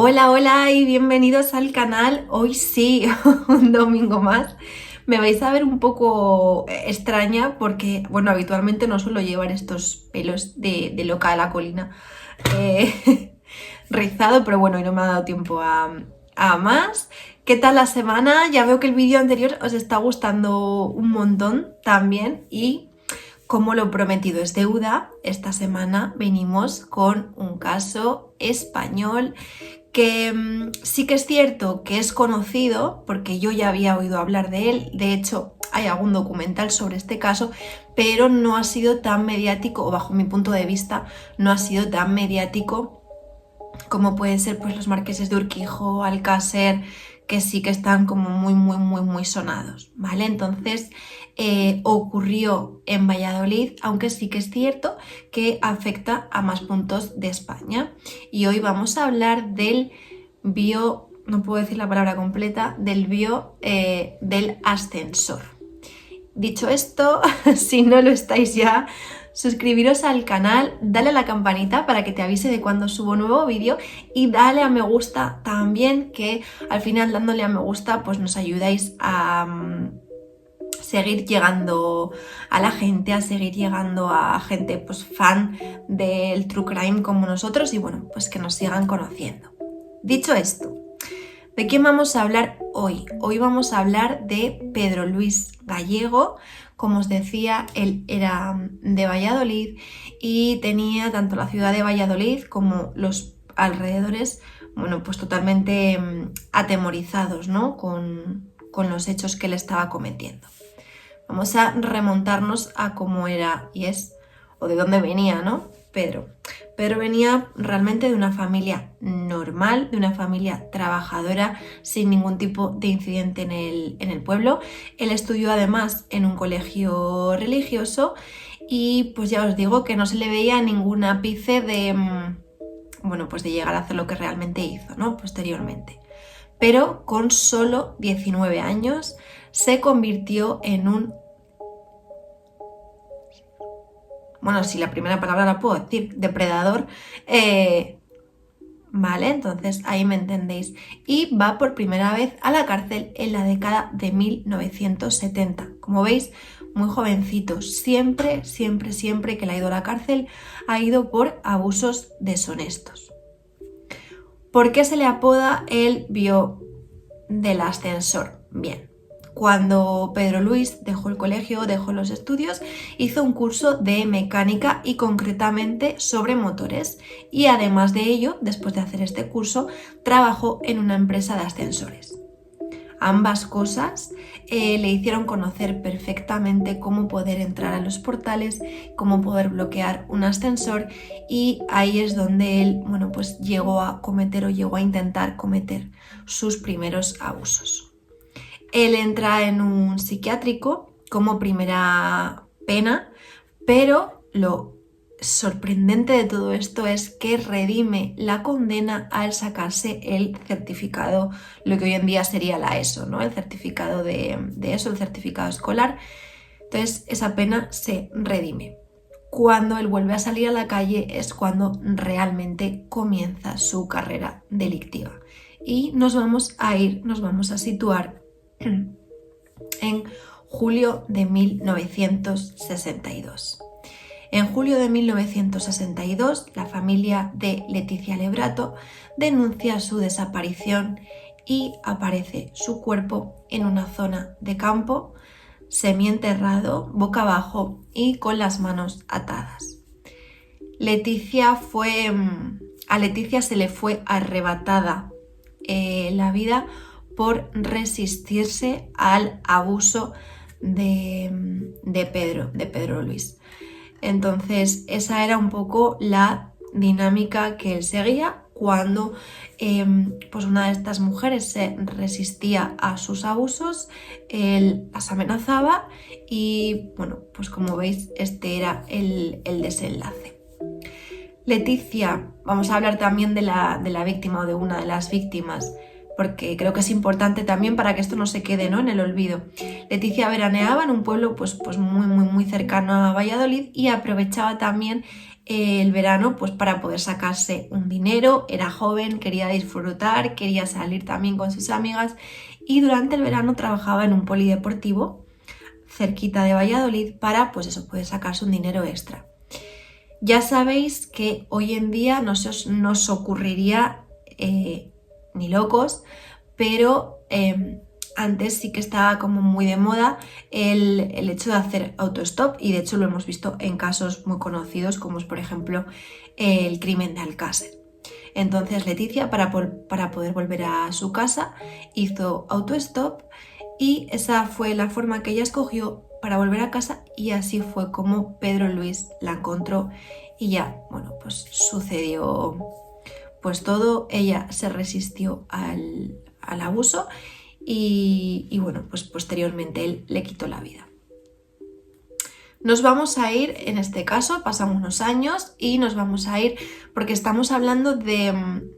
Hola, hola y bienvenidos al canal. Hoy sí, un domingo más. Me vais a ver un poco extraña porque, bueno, habitualmente no suelo llevar estos pelos de loca de la colina rizado, pero bueno, hoy no me ha dado tiempo a más. ¿Qué tal la semana? Ya veo que el vídeo anterior os está gustando un montón también y como lo prometido es deuda, esta semana venimos con un caso español que sí que es cierto que es conocido, porque yo ya había oído hablar de él, de hecho hay algún documental sobre este caso, pero no ha sido tan mediático, o bajo mi punto de vista, no ha sido tan mediático como pueden ser pues los marqueses de Urquijo, Alcácer, que sí que están como muy sonados, ¿vale? Entonces ocurrió en Valladolid, aunque sí que es cierto que afecta a más puntos de España. Y hoy vamos a hablar del no puedo decir la palabra completa, del ascensor. Dicho esto, si no lo estáis ya, suscribiros al canal, dale a la campanita para que te avise de cuando subo nuevo vídeo y dale a me gusta también, que al final dándole a me gusta pues nos ayudáis a seguir llegando a la gente, a seguir llegando a gente pues fan del true crime como nosotros y bueno, pues que nos sigan conociendo. Dicho esto, ¿de quién vamos a hablar hoy? Hoy vamos a hablar de Pedro Luis Gallego. Como os decía, él era de Valladolid y tenía tanto la ciudad de Valladolid como los alrededores, bueno, pues totalmente atemorizados, ¿no? Con los hechos que él estaba cometiendo. Vamos a remontarnos a cómo era y es, o de dónde venía, ¿no? Pedro venía realmente de una familia normal, de una familia trabajadora, sin ningún tipo de incidente en el pueblo. Él estudió además en un colegio religioso y pues ya os digo que no se le veía ningún ápice de, bueno, pues de llegar a hacer lo que realmente hizo, ¿no? Posteriormente. Pero con solo 19 años se convirtió en un... Bueno, si la primera palabra la puedo decir, depredador, ¿vale? Entonces ahí me entendéis. Y va por primera vez a la cárcel en la década de 1970. Como veis, muy jovencito. Siempre que le ha ido a la cárcel ha ido por abusos deshonestos. ¿Por qué se le apoda el bio del ascensor? Bien, cuando Pedro Luis dejó el colegio, dejó los estudios, hizo un curso de mecánica y concretamente sobre motores. Y además de ello, después de hacer este curso, trabajó en una empresa de ascensores. Ambas cosas le hicieron conocer perfectamente cómo poder entrar a los portales, cómo poder bloquear un ascensor y ahí es donde él, bueno, pues llegó a cometer o llegó a intentar cometer sus primeros abusos. Él entra en un psiquiátrico como primera pena, pero lo sorprendente de todo esto es que redime la condena al sacarse el certificado, lo que hoy en día sería la ESO, ¿no? El certificado de ESO, el certificado escolar. Entonces esa pena se redime. Cuando él vuelve a salir a la calle es cuando realmente comienza su carrera delictiva. Y nos vamos a situar en julio de 1962. En julio de 1962, la familia de Leticia Lebrato denuncia su desaparición y aparece su cuerpo en una zona de campo, semienterrado, boca abajo y con las manos atadas. A Leticia se le fue arrebatada la vida por resistirse al abuso de Pedro Luis. Entonces esa era un poco la dinámica que él seguía cuando pues una de estas mujeres se resistía a sus abusos, él las amenazaba y bueno, pues como veis este era el desenlace. Leticia, vamos a hablar también de la víctima o de una de las víctimas, porque creo que es importante también para que esto no se quede, ¿no?, en el olvido. Leticia veraneaba en un pueblo pues muy cercano a Valladolid y aprovechaba también el verano pues para poder sacarse un dinero. Era joven, quería disfrutar, quería salir también con sus amigas y durante el verano trabajaba en un polideportivo cerquita de Valladolid para pues eso, poder sacarse un dinero extra. Ya sabéis que hoy en día no se nos ocurriría ni locos, pero antes sí que estaba como muy de moda el hecho de hacer autostop, y de hecho lo hemos visto en casos muy conocidos como es por ejemplo el crimen de Alcácer. Entonces Leticia, para poder volver a su casa, hizo autostop y esa fue la forma que ella escogió para volver a casa, y así fue como Pedro Luis la encontró y ya, bueno, pues sucedió pues todo. Ella se resistió al abuso y bueno, pues posteriormente él le quitó la vida. Nos vamos a ir, en este caso, pasamos unos años y nos vamos a ir porque estamos hablando de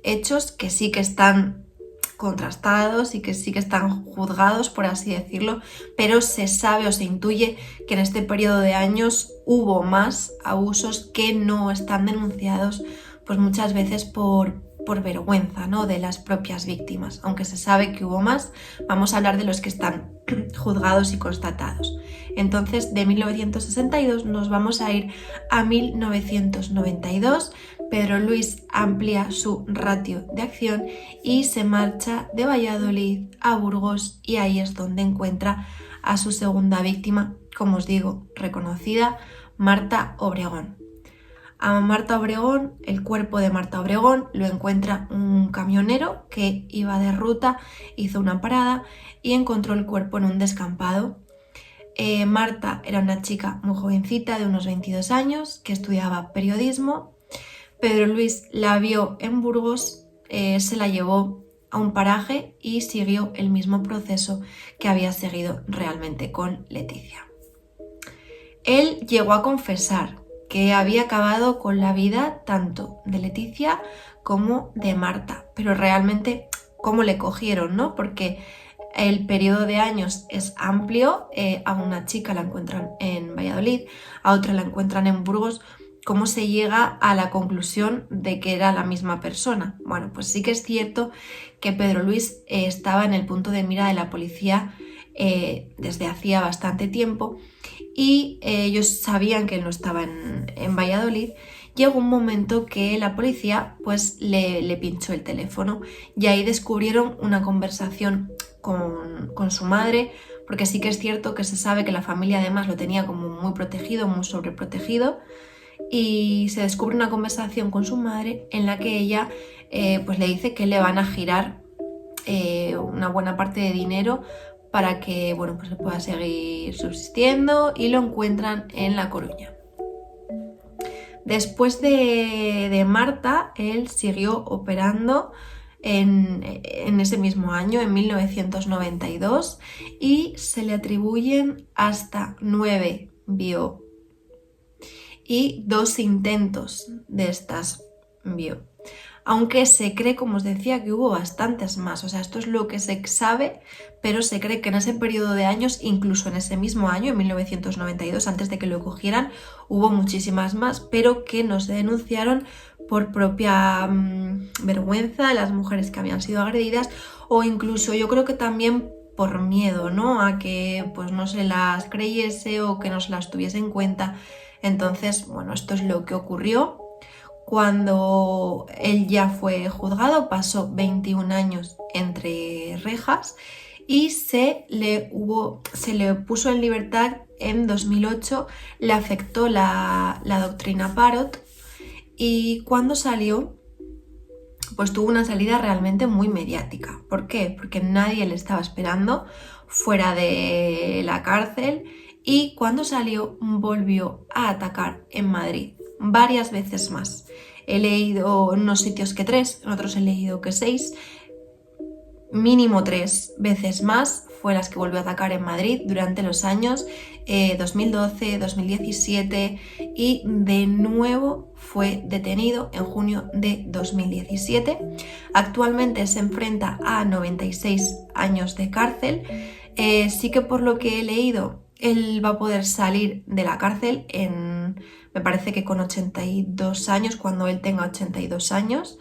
hechos que sí que están contrastados y que sí que están juzgados, por así decirlo, pero se sabe o se intuye que en este periodo de años hubo más abusos que no están denunciados, pues muchas veces por vergüenza, ¿no?, de las propias víctimas. Aunque se sabe que hubo más, vamos a hablar de los que están juzgados y constatados. Entonces, de 1962 nos vamos a ir a 1992. Pedro Luis amplía su ratio de acción y se marcha de Valladolid a Burgos, y ahí es donde encuentra a su segunda víctima, como os digo, reconocida, Marta Obregón. A Marta Obregón, el cuerpo de Marta Obregón lo encuentra un camionero que iba de ruta, hizo una parada y encontró el cuerpo en un descampado. Marta era una chica muy jovencita de unos 22 años que estudiaba periodismo. Pedro Luis la vio en Burgos, se la llevó a un paraje y siguió el mismo proceso que había seguido realmente con Leticia. Él llegó a confesar que había acabado con la vida tanto de Leticia como de Marta, pero realmente cómo le cogieron, ¿no? Porque el periodo de años es amplio, a una chica la encuentran en Valladolid, a otra la encuentran en Burgos. ¿Cómo se llega a la conclusión de que era la misma persona? Bueno, pues sí que es cierto que Pedro Luis estaba en el punto de mira de la policía desde hacía bastante tiempo, y ellos sabían que él no estaba en Valladolid. Llegó un momento que la policía pues le pinchó el teléfono y ahí descubrieron una conversación con su madre, porque sí que es cierto que se sabe que la familia además lo tenía como muy protegido, muy sobreprotegido, y se descubre una conversación con su madre en la que ella pues le dice que le van a girar una buena parte de dinero para que bueno, pues pueda seguir subsistiendo, y lo encuentran en La Coruña. Después de Marta, él siguió operando en ese mismo año, en 1992, y se le atribuyen hasta 9 bio y 2 intentos de estas bio. Aunque se cree, como os decía, que hubo bastantes más. O sea, esto es lo que se sabe, pero se cree que en ese periodo de años, incluso en ese mismo año, en 1992, antes de que lo cogieran, hubo muchísimas más, pero que no se denunciaron por propia vergüenza de las mujeres que habían sido agredidas, o incluso yo creo que también por miedo, ¿no?, a que pues no se las creyese o que no se las tuviese en cuenta. Entonces, bueno, esto es lo que ocurrió. Cuando él ya fue juzgado, pasó 21 años entre rejas y se le puso en libertad en 2008. Le afectó la doctrina Parot, y cuando salió, pues tuvo una salida realmente muy mediática. ¿Por qué? Porque nadie le estaba esperando fuera de la cárcel, y cuando salió volvió a atacar en Madrid varias veces más. He leído en unos sitios que 3, en otros he leído que 6, mínimo 3 veces más fue las que volvió a atacar en Madrid durante los años 2012, 2017, y de nuevo fue detenido en junio de 2017. Actualmente se enfrenta a 96 años de cárcel. Sí que por lo que he leído, él va a poder salir de la cárcel me parece que con 82 años, cuando él tenga 82 años,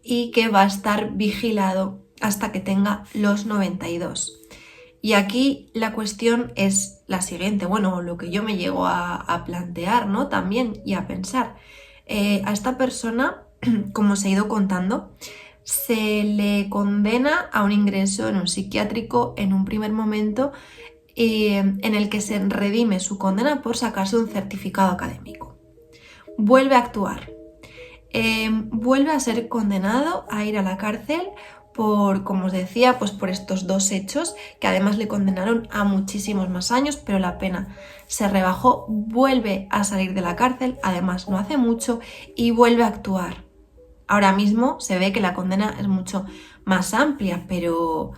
y que va a estar vigilado hasta que tenga los 92. Y aquí la cuestión es la siguiente, bueno, lo que yo me llego a plantear, ¿no? También y a pensar. A esta persona, como os he ido contando, se le condena a un ingreso en un psiquiátrico en un primer momento en el que se redime su condena por sacarse un certificado académico. Vuelve a actuar. Vuelve a ser condenado a ir a la cárcel por, como os decía, pues por estos dos hechos que además le condenaron a muchísimos más años, pero la pena se rebajó, vuelve a salir de la cárcel, además no hace mucho, y vuelve a actuar. Ahora mismo se ve que la condena es mucho más amplia, pero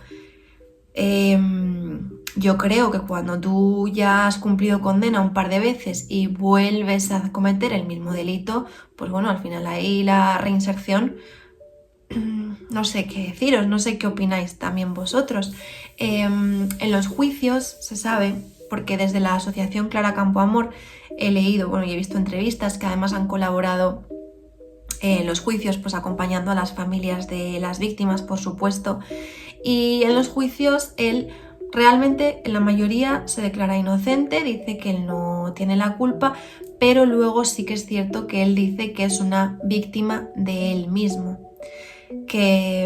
yo creo que cuando tú ya has cumplido condena un par de veces y vuelves a cometer el mismo delito, pues bueno, al final ahí la reinserción, no sé qué deciros, no sé qué opináis también vosotros. En los juicios se sabe, porque desde la asociación Clara Campoamor he leído, bueno, y he visto entrevistas que además han colaborado en los juicios, pues acompañando a las familias de las víctimas, por supuesto. Y en los juicios él realmente en la mayoría se declara inocente, dice que él no tiene la culpa, pero luego sí que es cierto que él dice que es una víctima de él mismo, que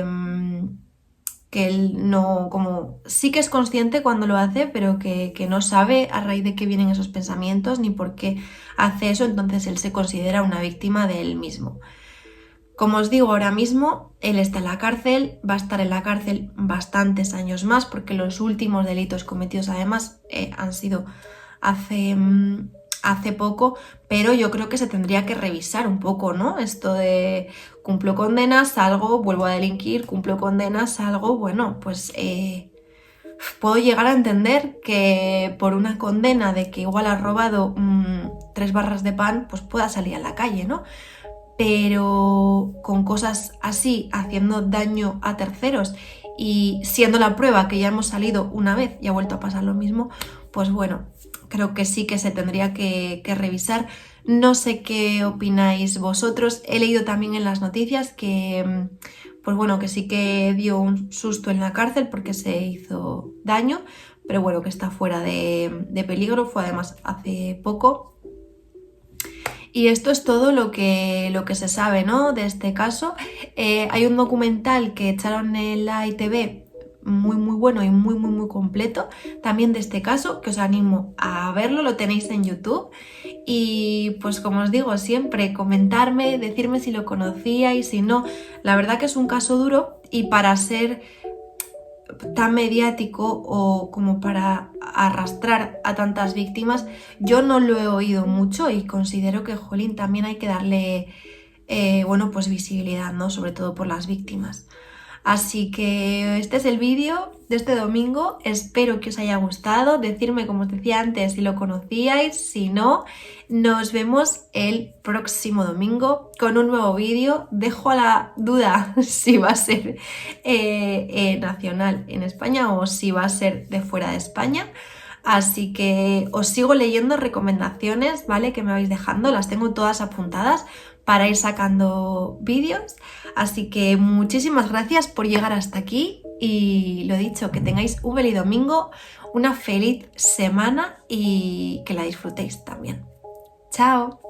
él no, como sí que es consciente cuando lo hace, pero que no sabe a raíz de qué vienen esos pensamientos ni por qué hace eso, entonces él se considera una víctima de él mismo. Como os digo, ahora mismo él está en la cárcel, va a estar en la cárcel bastantes años más, porque los últimos delitos cometidos además han sido hace poco, pero yo creo que se tendría que revisar un poco, ¿no? Esto de cumplo condena, salgo, vuelvo a delinquir, cumplo condena, salgo, bueno, pues puedo llegar a entender que por una condena de que igual has robado 3 barras de pan, pues pueda salir a la calle, ¿no? Pero con cosas así, haciendo daño a terceros y siendo la prueba que ya hemos salido una vez y ha vuelto a pasar lo mismo, pues bueno, creo que sí que se tendría que revisar. No sé qué opináis vosotros. He leído también en las noticias que, pues bueno, que sí que dio un susto en la cárcel porque se hizo daño, pero bueno, que está fuera de peligro, fue además hace poco. Y esto es todo lo que se sabe, ¿no?, de este caso. Hay un documental que echaron en la ITV muy bueno y muy completo también de este caso, que os animo a verlo, lo tenéis en YouTube. Y pues como os digo siempre, comentarme, decirme si lo conocíais, si no. La verdad que es un caso duro y para ser tan mediático o como para arrastrar a tantas víctimas, yo no lo he oído mucho y considero que, jolín, también hay que darle, bueno, pues visibilidad, ¿no? Sobre todo por las víctimas. Así que este es el vídeo de este domingo, espero que os haya gustado, decirme, como os decía antes, si lo conocíais, si no, nos vemos el próximo domingo con un nuevo vídeo. Dejo a la duda si va a ser nacional en España o si va a ser de fuera de España. Así que os sigo leyendo recomendaciones, ¿vale?, que me vais dejando, las tengo todas apuntadas para ir sacando vídeos. Así que muchísimas gracias por llegar hasta aquí y lo dicho, que tengáis un feliz domingo, una feliz semana y que la disfrutéis también. ¡Chao!